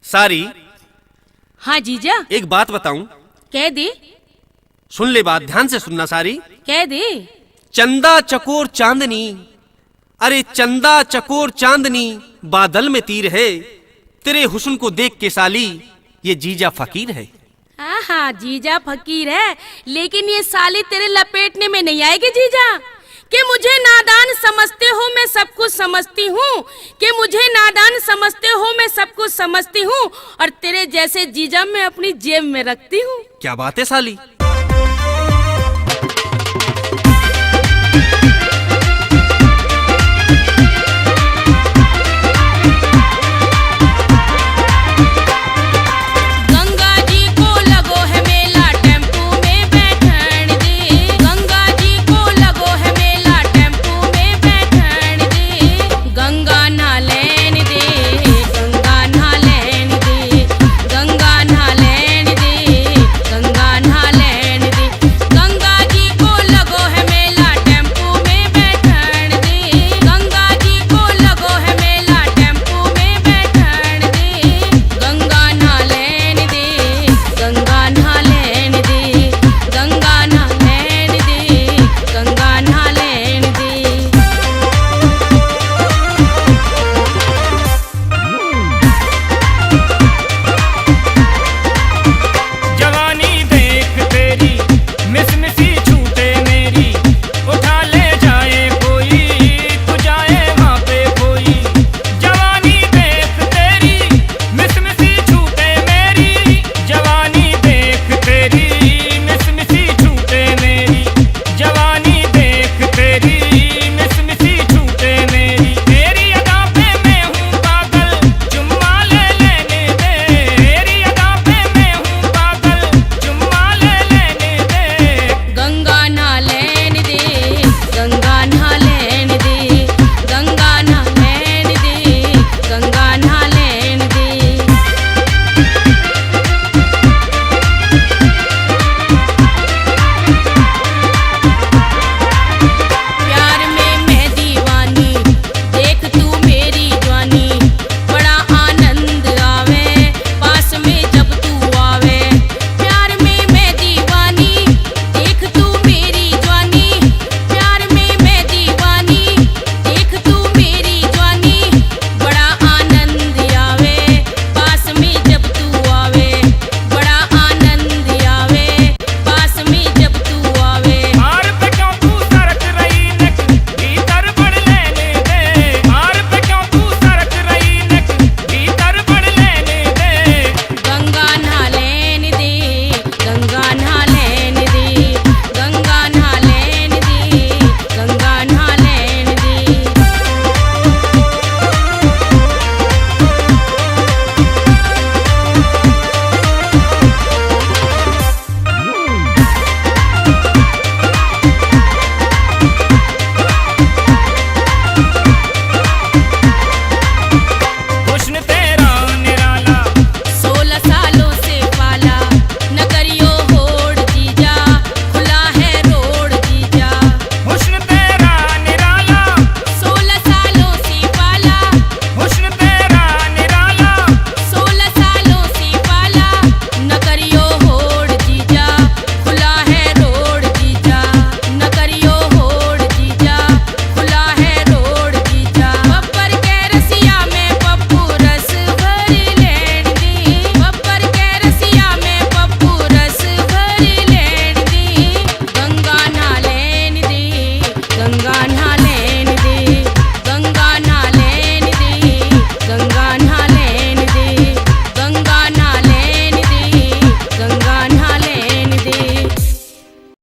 सारी, हाँ जीजा। एक बात बताऊं? कह दे। सुन ले बात, ध्यान से सुनना सारी। कह दे। चंदा चकोर चांदनी, अरे चंदा चकोर चांदनी, बादल में तीर है, तेरे हुस्न को देख के साली ये जीजा फकीर है। हाँ जीजा फकीर है, लेकिन ये साली तेरे लपेटने में नहीं आएगी जीजा। कि मुझे नादान समझते हो मैं सब कुछ समझती हूँ, कि मुझे नादान समझते हो मैं सब कुछ समझती हूँ, और तेरे जैसे जीजा मैं अपनी जेब में रखती हूँ। क्या बात है साली।